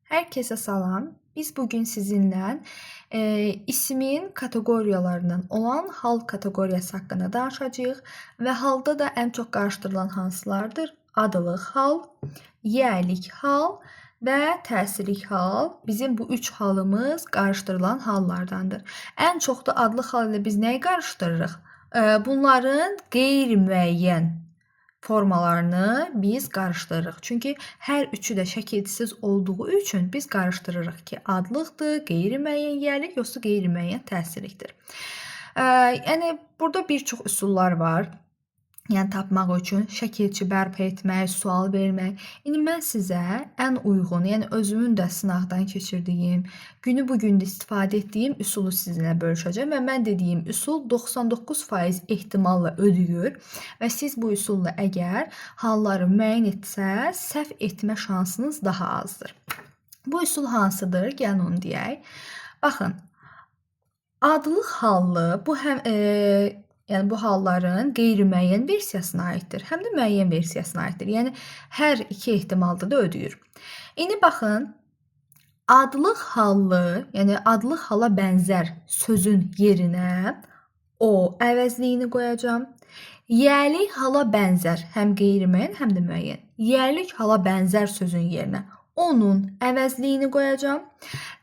Herkese salam. Biz bugün sizinle ismin kategoriyalarından olan hal kategoriyası haqqında danışacağıq və halda da ən çox qarışdırılan hansılardır? Adlıq hal, yəlik hal və təsirlik hal. Bizim bu üç halımız qarışdırılan hallardandır. Ən çox da adlıq hal ilə biz nəyi qarışdırırıq? Bunların qeyri-müəyyən formalarını biz qarışdırırıq. Çünki hər üçü də şəkilsiz olduğu üçün biz qarışdırırıq ki, adlıqdır, qeyri-müəyyən yəlik, yoxsa qeyri-müəyyən təsirlikdir. Yəni burada bir çox üsullar var. Yəni tapmaq üçün şəkilçi bərpa etmək, sual vermək. İndi mən sizə ən uyğun, yəni özümün də sınaqdan keçirdiyim, günü bu gün də istifadə etdiyim üsulu sizinlə bölüşəcəm və mən dediyim üsul 99% ehtimalla ödəyir və siz bu üsulla əgər halları müəyyən etsəz, səhv etmə şansınız daha azdır. Bu üsul hansıdır? Gəlin onu deyək. Baxın, adlıq hallı bu həm yəni bu halların qeyri-müəyyən versiyasına aiddir, həm də müəyyən versiyasına aiddir. Yəni hər iki ehtimalda da ödəyir. İndi baxın, adlıq hallı, yəni adlıq hala bənzər sözün yerinə o əvəzliyini qoyacağam. Yəlik hala bənzər, həm qeyri-müəyyən, həm də müəyyən. Yəlik hala bənzər sözün yerinə onun əvəzliyini qoyacağam.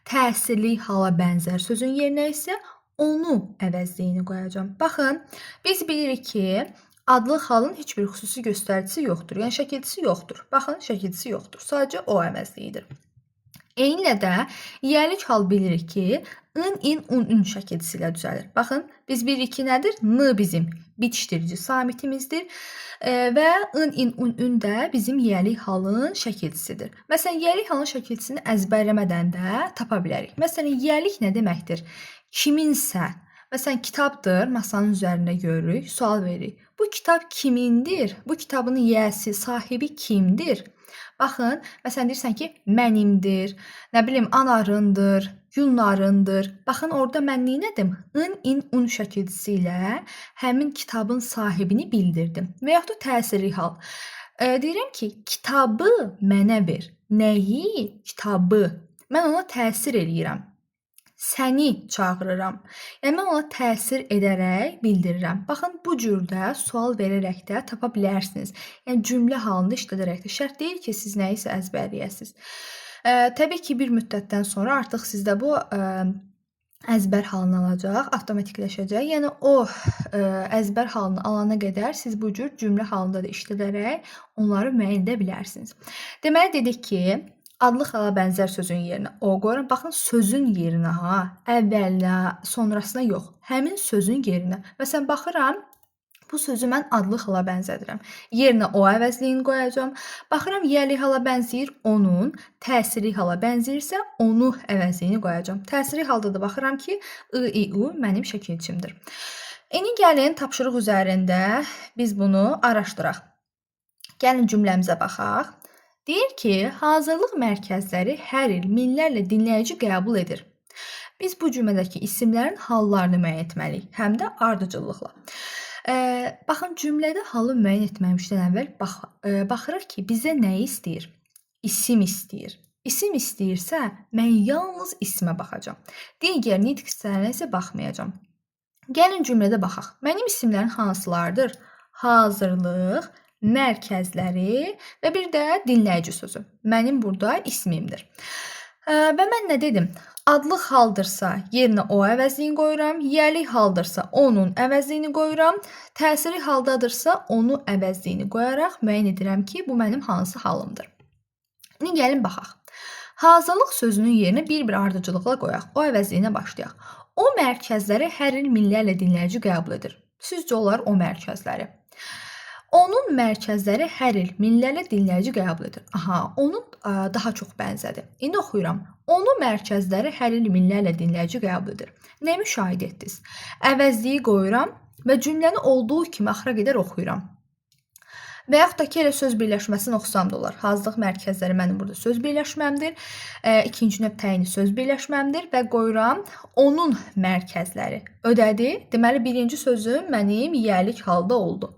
Təsirli hala bənzər sözün yerinə isə onu əvəzliyini qoyacağam. Baxın, biz bilirik ki, adlıq halın heç bir xüsusi göstəricisi yoxdur. Yəni şəkilçisi yoxdur. Baxın, şəkilçisi yoxdur. Sadəcə o əvəzliyidir. Eynilə də yəlik hal bilirik ki, ın, in, un, ün şəkilçisi ilə düzəlir. Baxın, biz bilirik ki, nədir? N bizim bitişdirici samitimizdir və ın, in, un, ün də bizim yəlik halın şəkilçisidir. Məsələn, yəlik halın şəkilçisini əzbərləmədən də tapa bilərik. Məsələn, yəlik nə deməkdir? Kiminsə, məsələn, kitabdır, masanın üzərində görürük, sual veririk. Bu kitab kimindir? Bu kitabın yiyəsi, sahibi kimdir? Baxın, məsələn, deyirsən ki, mənimdir, nə bilim, anarındır, yunlarındır. Baxın, orada mən neynədim? In, in, un şəkilçisi ilə həmin kitabın sahibini bildirdim. Və yaxud da təsirli hal. Deyirəm ki, kitabı mənə ver. Nəyi? Kitabı. Mən ona təsir eləyirəm. Səni çağırıram. Yəni, mən ona təsir edərək bildirirəm. Baxın, bu cürdə sual verərək də tapa bilərsiniz. Yəni, cümlə halında işlədərək də. Şərt deyil ki, siz nəyisə əzbərləyəsiniz. Təbii ki, bir müddətdən sonra artıq sizdə bu əzbər halını alacaq, avtomatikləşəcək. Yəni, o əzbər halını alana qədər siz bu cür cümlə halında da işlədərək onları müəyyən edə bilərsiniz. Deməli, dedik ki, adlıq hala bənzər sözün yerinə o qoyuram. Baxın, sözün yerinə ha, əvvəlinə, sonrasına yox. Həmin sözün yerinə. Məsələn, baxıram, bu sözü mən adlıq hala bənzədirəm. Yerinə o əvəzliyini qoyacağam. Baxıram, yəlik hala bənzəyir onun, təsirli hala bənzəyirsə onu əvəzliyini qoyacağam. Təsirli halda da baxıram ki, i, u mənim şəkilçimdir. İndi gəlin tapşırıq üzərində biz bunu araşdıraq. Gəlin cümləmizə baxaq. Deyir ki, hazırlıq mərkəzləri hər il minlərlə dinləyici qəbul edir. Biz bu cümlədəki isimlərin hallarını müəyyən etməliyik, həm də ardıcıllıqla. Baxın, cümlədə halı müəyyən etməmişdən əvvəl baxırıq ki, bizə nə istəyir? İsim istəyir. İsim istəyirsə, mən yalnız ismə baxacağam. Digər nitq hissələrinə isə baxmayacağam. Gəlin cümlədə baxaq. Mənim isimlərin hansılardır? Hazırlıq mərkəzləri və bir də dinləyici sözü. Mənim burada ismimdir. Və mən nə dedim? Adlıq haldırsa yerinə o əvəzliyini qoyuram, yəlik haldırsa onun əvəzliyini qoyuram, təsirli haldadırsa onu əvəzliyini qoyaraq müəyyən edirəm ki, bu mənim hansı halımdır. İndi gəlin baxaq. Hazırlıq sözünün yerinə bir ardıcılıqla qoyaq. O əvəzliyinə başlayaq. O mərkəzləri hər il minlərlə dinləyici qəbul edir. Sizcə olar o mərkəzləri? Onun mərkəzləri hər il minlərlə dinləyici qəbul edir. Aha, onun daha çox bənzədir. İndi oxuyuram. Onun mərkəzləri hər il minlərlə dinləyici qəbul edir. Nə müşahidə etdiniz? Əvəzliyi qoyuram və cümləni olduğu kimi axıra qədər oxuyuram. Və yaxud da ki, elə söz birləşməsini oxusam da olar. Hazırlıq mərkəzləri mənim burada söz birləşməmdir. İkinci növ təyini söz birləşməmdir və qoyuram onun mərkəzləri. Ödədi. Deməli, birinci sözüm mənim yəlik halda oldu.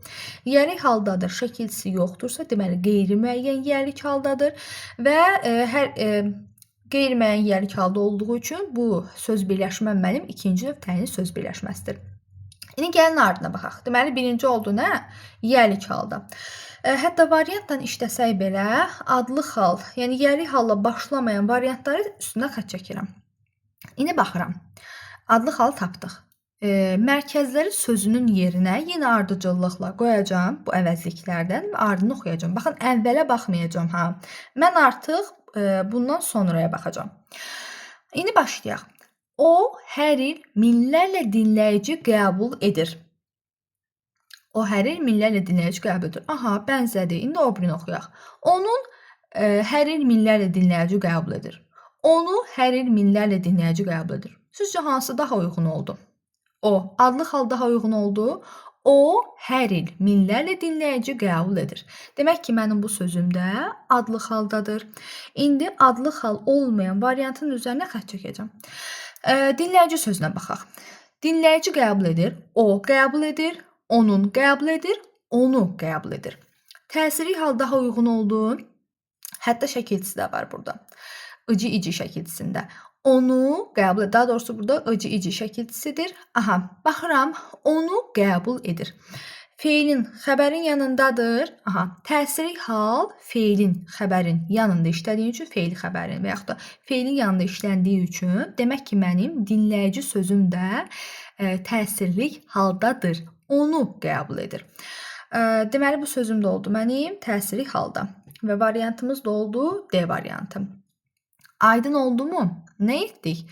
Yəlik haldadır, şəkilçisi yoxdursa, deməli, qeyri-müəyyən yəlik haldadır və qeyri-müəyyən yiyəlik halda olduğu üçün bu söz birləşmə mənim ikinci növ təyinli söz birləşməsidir. İndi gəlin ardına baxaq. Deməli, birinci oldu nə? Yiyəlik halda. Hətta variantdan işləsək belə, adlı xal, yəni yiyəlik halla başlamayan variantları üstünə xətt çəkirəm. İndi baxıram. Adlı xalı tapdıq. Mərkəzləri sözünün yerinə yenə ardıcıllıqla qoyacağam bu əvəzliklərdən və ardını oxuyacağam. Baxın, əvvələ baxmayacağam ha. Mən artıq bundan sonraya baxacağam. İndi başlayaq. O hər il minlərlə dinləyici qəbul edir. O hər il minlərlə dinləyici qəbul edir. Aha, bənzədir. İndi o birini oxuyaq. Onun hər il minlərlə dinləyici qəbul edir. Onu hər il minlərlə dinləyici qəbul edir. Sizcə hansı daha uyğun oldu? O, adlı xal daha uyğun oldu. O hər il minlərlə dinləyici qəbul edir. Demək ki, mənim bu sözüm də adlı xaldadır. İndi adlı xal olmayan variantın üzərinə xətt çəkəcəm. Dinləyici sözünə baxaq. Dinləyici qəbul edir, o qəbul edir, onun qəbul edir, onu qəbul edir. Təsiri hal daha uyğun oldu. Hətta şəkilçisi də var burada. İci şəkilçisində. Onu qəbul edir. Daha doğrusu burada ici şəkilçisidir. Aha, baxıram, onu qəbul edir. Feilin xəbərin yanındadır. Aha, təsiri hal feilin xəbərin yanında işlədiyi üçün feil xəbərin və yaxud da feilin yanında işləndiyi üçün demək ki, mənim dinləyici sözüm də təsirli haldadır. Onu qəbul edir. Deməli, bu sözüm də oldu mənim təsirli halda və variantımız da oldu D variantı. Aydın oldu mu? Nə etdik?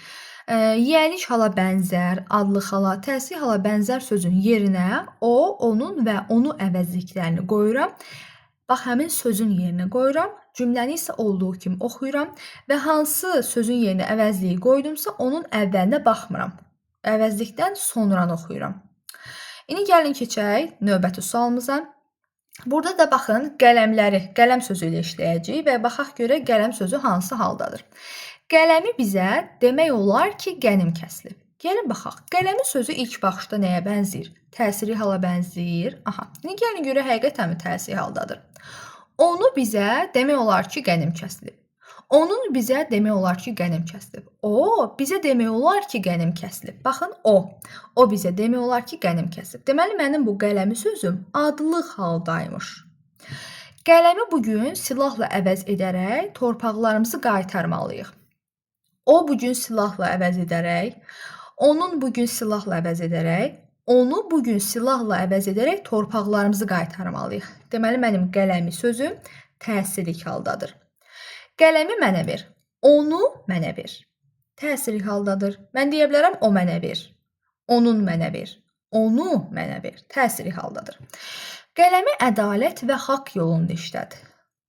Yiyəlik hala bənzər, adlı xala, təsirli hala bənzər sözün yerinə o, onun və onu əvəzliklərini qoyuram. Bax, həmin sözün yerinə qoyuram. Cümləni isə olduğu kimi oxuyuram və hansı sözün yerinə əvəzliyi qoydumsa, onun əvvəlinə baxmıram. Əvəzlikdən sonranı oxuyuram. İndi gəlin keçək növbəti sualımıza. Burada da baxın, qələm sözü ilə işləyəcəyik və baxaq görə qələm sözü hansı haldadır. Qələmi bizə demək olar ki, qənim kəsilib. Gəlin baxaq, qələmi sözü ilk baxışda nəyə bənzəyir? Təsiri hala bənzəyir. Aha, indi gəlin görə həqiqətənmi təsiri haldadır. Onu bizə demək olar ki, qənim kəsilib. Onun bizə demək olar ki, qənim kəsilib. O, bizə demək olar ki, qənim kəsilib. Baxın, o. O bizə demək olar ki, qənim kəsilib. Deməli, mənim bu qələmi sözüm adlı haldaymış. Qələmi bugün silahla əvəz edərək torpaqlarımızı qaytarmalıyıq. O bugün silahla əvəz edərək, onun bugün silahla əvəz edərək, onu bugün silahla əvəz edərək torpaqlarımızı qaytarmalıyıq. Deməli, mənim qələmi sözüm təsirli haldadır. Qələmi mənə ver, onu mənə ver. Təsirli haldadır. Mən deyə bilərəm, o mənə ver. Onun mənə ver. Onu mənə ver. Təsirli haldadır. Qələmi ədalət və haqq yolunda işləd.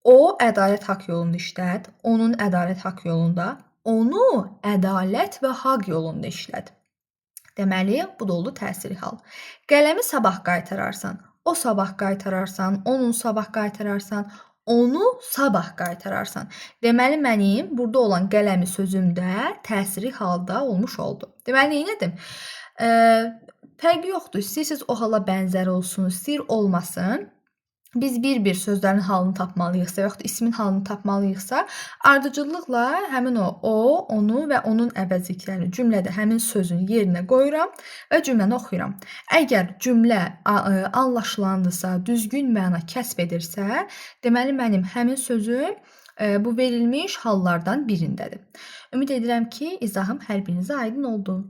O ədalət haqq yolunda işləd. Onun ədalət haqq yolunda. Onu ədalət və haqq yolunda işləd. Deməli, bu da oldu təsirli hal. Qələmi sabah qaytararsan. O sabah qaytararsan. Onun sabah qaytararsan. Onu sabah qaytararsan. Deməli, mənim burada olan qələmi sözüm də təsirli halda olmuş oldu. Deməli, neylədim? Fərqi yoxdur. İstəyirsiniz o hala bənzər olsun, istəyir olmasın. Biz bir-bir sözlərin halını tapmalıyıqsa, yaxud ismin halını tapmalıyıqsa, ardıcıllıqla həmin o, onu və onun əvəzliklərini cümlədə həmin sözün yerinə qoyuram və cümləni oxuyuram. Əgər cümlə anlaşılandısa, düzgün məna kəsb edirsə, deməli mənim həmin sözüm bu verilmiş hallardan birindədir. Ümid edirəm ki, izahım hər birinizə aydın oldu.